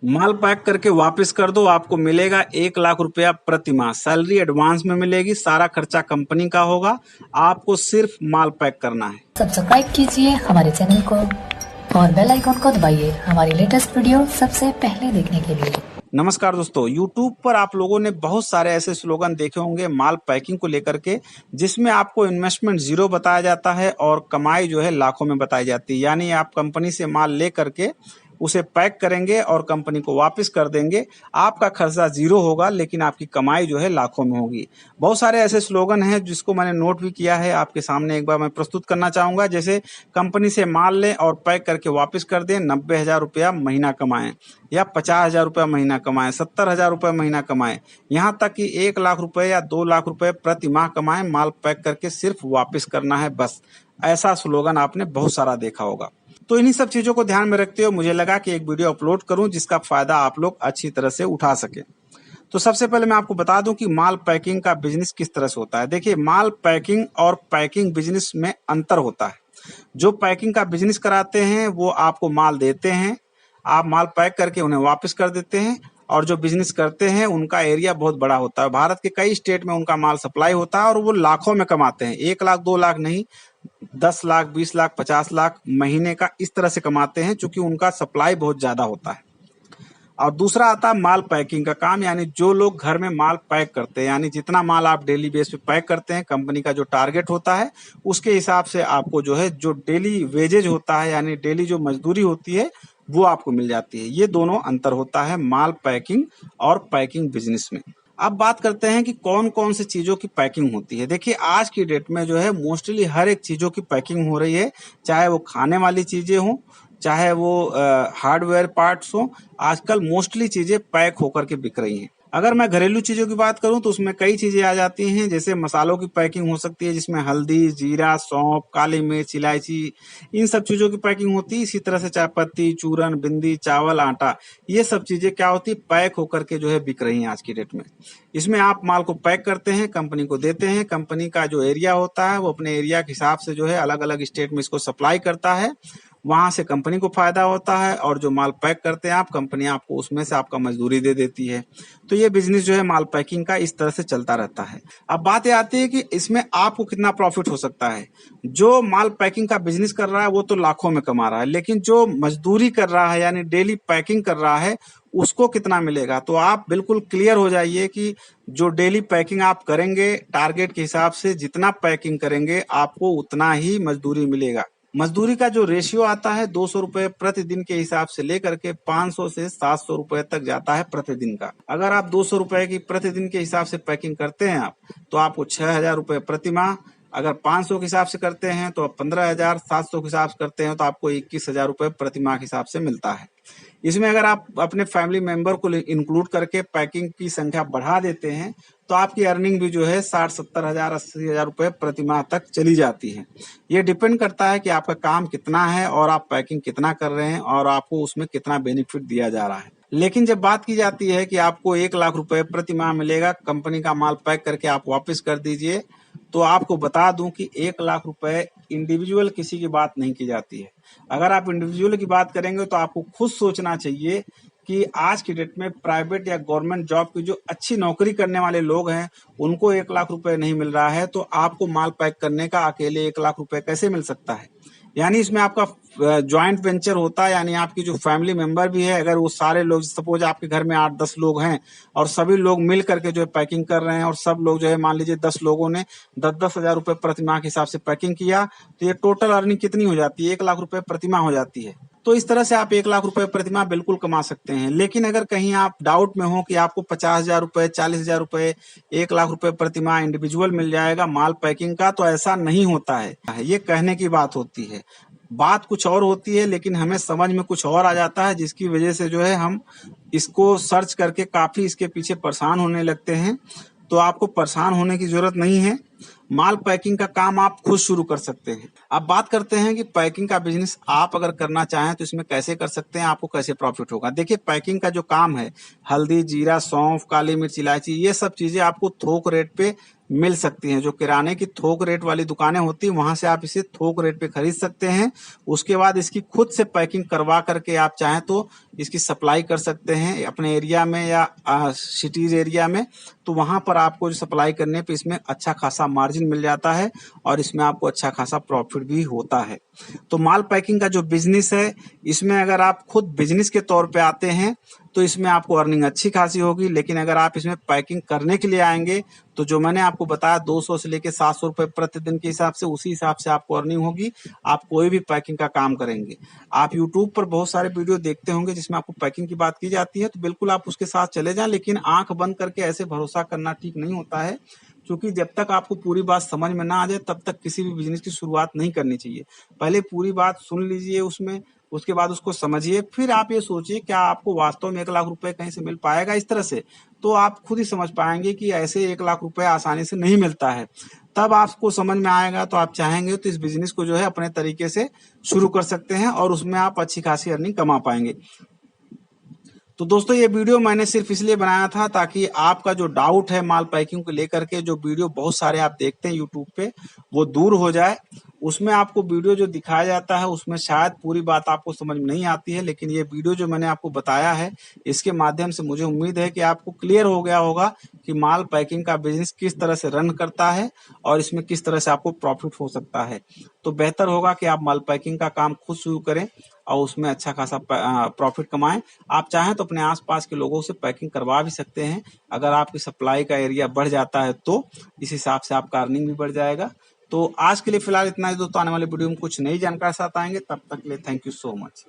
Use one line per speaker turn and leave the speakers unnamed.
माल pack करके वापस कर दो, आपको मिलेगा 1 लाख रुपया प्रति माह। सैलरी एडवांस में मिलेगी, सारा खर्चा कंपनी का होगा, आपको सिर्फ माल पैक करना है।
सब्सक्राइब कीजिए हमारे चैनल को और बेल आइकन को दबाइए हमारी लेटेस्ट वीडियो सबसे पहले देखने के लिए।
नमस्कार दोस्तों, YouTube पर आप लोगों ने बहुत सारे ऐसे स्लोगन देखे होंगे माल पैकिंग को लेकर के, जिसमें आपको इन्वेस्टमेंट 0 बताया जाता है और कमाई जो है लाखों में बताई जाती है। यानी आप कंपनी से माल ले करके उसे पैक करेंगे और कंपनी को वापस कर देंगे, आपका खर्चा 0 होगा लेकिन आपकी कमाई जो है लाखों में होगी। बहुत सारे ऐसे स्लोगन हैं जिसको मैंने नोट भी किया है, आपके सामने एक बार मैं प्रस्तुत करना चाहूंगा। जैसे कंपनी से माल लें और पैक करके वापस कर दें, 90,000 रुपया महीना कमाएं, या 50,000 रुपया महीना कमाएं, 70,000 रुपया महीना कमाएं, यहाँ तक कि 1 लाख रुपए या 2 लाख रुपए प्रति माह कमाएं, माल पैक करके सिर्फ वापस करना है बस। ऐसा स्लोगन आपने बहुत सारा देखा होगा। तो इन्हीं सब चीजों को ध्यान में रखते हुए मुझे लगा कि एक वीडियो अपलोड करूं जिसका फायदा आप लोग अच्छी तरह से उठा सके। तो सबसे पहले मैं आपको बता दूं कि माल पैकिंग का बिजनेस किस तरह से होता है। देखिए, माल पैकिंग और पैकिंग बिजनेस में अंतर होता है। जो पैकिंग का बिजनेस कराते हैं वो आपको माल देते हैं, आप माल पैक करके उन्हें वापस कर देते हैं, और जो बिजनेस करते हैं उनका एरिया बहुत बड़ा होता है। भारत के कई स्टेट में उनका माल सप्लाई होता है और वो लाखों में कमाते हैं। 1 लाख 2 लाख नहीं, 10 लाख 20 लाख 50 लाख महीने का इस तरह से कमाते हैं, क्योंकि उनका सप्लाई बहुत ज्यादा होता है। और दूसरा आता है माल पैकिंग का काम, यानी जो लोग घर में माल पैक करते हैं, यानी जितना माल आप डेली बेस पे पैक करते हैं, कंपनी का जो टारगेट होता है उसके हिसाब से आपको जो है जो डेली वेजेज होता है, यानी डेली जो मजदूरी होती है वो आपको मिल जाती है। ये दोनों अंतर होता है माल पैकिंग और पैकिंग बिजनेस में। अब बात करते हैं कि कौन कौन सी चीजों की पैकिंग होती है। देखिए, आज की डेट में जो है मोस्टली हर एक चीजों की पैकिंग हो रही है, चाहे वो खाने वाली चीजें हों, चाहे वो हार्डवेयर पार्ट्स हो। आजकल मोस्टली चीजें पैक होकर के बिक रही हैं। अगर मैं घरेलू चीजों की बात करूं तो उसमें कई चीजें आ जाती हैं, जैसे मसालों की पैकिंग हो सकती है, जिसमें हल्दी, जीरा, सौंफ, काली मिर्च, इलायची, इन सब चीजों की पैकिंग होती है। इसी तरह से चाय पत्ती, चूरन, बिंदी, चावल, आटा, ये सब चीजें क्या होती है, पैक होकर के जो है बिक रही हैं आज की डेट में। इसमें आप माल को पैक करते हैं, कंपनी को देते हैं, कंपनी का जो एरिया होता है वो अपने एरिया के हिसाब से जो है अलग अलग स्टेट में इसको सप्लाई करता है, वहां से कंपनी को फायदा होता है, और जो माल पैक करते हैं आप, कंपनी आपको उसमें से आपका मजदूरी दे देती है। तो ये बिजनेस जो है माल पैकिंग का इस तरह से चलता रहता है। अब बात ये आती है कि इसमें आपको कितना प्रॉफिट हो सकता है। जो माल पैकिंग का बिजनेस कर रहा है वो तो लाखों में कमा रहा है, लेकिन जो मजदूरी कर रहा है यानी डेली पैकिंग कर रहा है उसको कितना मिलेगा। तो आप बिल्कुल क्लियर हो जाइए कि जो डेली पैकिंग आप करेंगे, टारगेट के हिसाब से जितना पैकिंग करेंगे आपको उतना ही मजदूरी मिलेगा। मजदूरी का जो रेशियो आता है 200 रुपए प्रतिदिन के हिसाब से लेकर के 500 से 700 रुपए तक जाता है प्रतिदिन का। अगर आप 200 रुपए की प्रतिदिन के हिसाब से पैकिंग करते हैं आप, तो आपको 6,000 रुपए प्रति माह। अगर 500 के हिसाब से करते हैं तो 15,000, 700 के हिसाब से करते हैं तो आपको 21,000 रुपए प्रति माह के हिसाब से मिलता है। इसमें अगर आप अपने फैमिली मेंबर को इंक्लूड करके पैकिंग की संख्या बढ़ा देते हैं तो आपकी अर्निंग भी जो है 60-70,000, 80,000 रुपए प्रति माह तक चली जाती है। ये डिपेंड करता है कि आपका काम कितना है और आप पैकिंग कितना कर रहे हैं और आपको उसमें कितना बेनिफिट दिया जा रहा है। लेकिन जब बात की जाती है कि आपको 1 लाख रुपए प्रति माह मिलेगा, कंपनी का माल पैक करके आप वापस कर दीजिए, तो आपको बता दूं कि 1 लाख रुपए इंडिविजुअल किसी की बात नहीं की जाती है। अगर आप इंडिविजुअल की बात करेंगे तो आपको खुद सोचना चाहिए कि आज की डेट में प्राइवेट या गवर्नमेंट जॉब की जो अच्छी नौकरी करने वाले लोग हैं उनको 1 लाख रुपए नहीं मिल रहा है, तो आपको माल पैक करने का अकेले 1 लाख रुपए कैसे मिल सकता है। यानी इसमें आपका ज्वाइंट वेंचर होता है, यानी आपकी जो फैमिली मेंबर भी है, अगर वो सारे लोग, सपोज आपके घर में 8-10 लोग हैं और सभी लोग मिल करके जो है पैकिंग कर रहे हैं, और सब लोग जो है मान लीजिए 10 लोगों ने 10-10 हजार रुपए प्रति माह के हिसाब से पैकिंग किया, तो ये टोटल अर्निंग कितनी हो जाती है, 1 लाख रुपए प्रति माह हो जाती है। तो इस तरह से आप 1 लाख रुपए प्रति माह बिल्कुल कमा सकते हैं। लेकिन अगर कहीं आप डाउट में हो कि आपको 50,000 रुपए, 40,000 रुपए, 1 लाख रुपए प्रति माह इंडिविजुअल मिल जाएगा माल पैकिंग का, तो ऐसा नहीं होता है। ये कहने की बात होती है, बात कुछ और होती है, लेकिन हमें समझ में कुछ और आ जाता है, जिसकी वजह से जो है हम इसको सर्च करके काफी इसके पीछे परेशान होने लगते हैं। तो आपको परेशान होने की जरूरत नहीं है, माल पैकिंग का काम आप खुद शुरू कर सकते हैं। अब बात करते हैं कि पैकिंग का बिजनेस आप अगर करना चाहें तो इसमें कैसे कर सकते हैं, आपको कैसे प्रॉफिट होगा। देखिए, पैकिंग का जो काम है, हल्दी, जीरा, सौंफ, काली मिर्च, इलायची, ये सब चीजें आपको थोक रेट पे मिल सकती हैं। जो किराने की थोक रेट वाली दुकानें होती हैं वहां से आप इसे थोक रेट पे खरीद सकते हैं। उसके बाद इसकी खुद से पैकिंग करवा करके आप चाहें तो इसकी सप्लाई कर सकते हैं अपने एरिया में या सिटीज एरिया में। तो वहां पर आपको जो सप्लाई करने पे इसमें अच्छा खासा मार्जिन मिल जाता है और इसमें आपको अच्छा खासा प्रॉफिट भी होता है। तो माल पैकिंग का जो बिजनेस है, इसमें अगर आप खुद बिजनेस के तौर पे आते हैं तो इसमें आपको अर्निंग अच्छी खासी होगी। लेकिन अगर आप इसमें पैकिंग करने के लिए आएंगे तो जो मैंने आपको बताया 200 से लेके 700 रुपए प्रतिदिन के हिसाब से, उसी हिसाब से आपको अर्निंग होगी। आप कोई भी पैकिंग का काम करेंगे। आप यूट्यूब पर बहुत सारे वीडियो देखते होंगे जिसमें आपको पैकिंग की बात की जाती है, तो बिल्कुल आप उसके साथ चले जाएं, लेकिन आंख बंद करके ऐसे भरोसा करना ठीक नहीं होता है। क्योंकि जब तक आपको पूरी बात समझ में ना आ जाए तब तक किसी भी बिजनेस की शुरुआत नहीं करनी चाहिए। पहले पूरी बात सुन लीजिए उसमें, उसके बाद उसको समझिए, फिर आप ये सोचिए क्या आपको वास्तव में 1 लाख रुपए कहीं से मिल पाएगा इस तरह से। तो आप खुद ही समझ पाएंगे कि ऐसे 1 लाख रुपए आसानी से नहीं मिलता है। तब आपको समझ में आएगा तो आप चाहेंगे तो इस बिजनेस को जो है अपने तरीके से शुरू कर सकते हैं और उसमें आप अच्छी खासी अर्निंग कमा पाएंगे। तो दोस्तों ये वीडियो मैंने सिर्फ इसलिए बनाया था ताकि आपका जो डाउट है माल पैकिंग को लेकर के, जो वीडियो बहुत सारे आप देखते हैं यूट्यूब पे, वो दूर हो जाए। उसमें आपको वीडियो जो दिखाया जाता है उसमें शायद पूरी बात आपको समझ में नहीं आती है, लेकिन ये वीडियो जो मैंने आपको बताया है इसके माध्यम से मुझे उम्मीद है कि आपको क्लियर हो गया होगा कि माल पैकिंग का बिजनेस किस तरह से रन करता है और इसमें किस तरह से आपको प्रॉफिट हो सकता है। तो बेहतर होगा कि आप माल पैकिंग का काम खुद शुरू करें और उसमें अच्छा खासा प्रॉफिट कमाएं। आप चाहें तो अपने आसपास के लोगों से पैकिंग करवा भी सकते हैं। अगर आपकी सप्लाई का एरिया बढ़ जाता है तो इस हिसाब से आपका अर्निंग भी बढ़ जाएगा। तो आज के लिए फिलहाल इतना ही दोस्तों, आने वाले वीडियो में कुछ नई जानकारी साथ आएंगे। तब तक के लिए थैंक यू सो मच।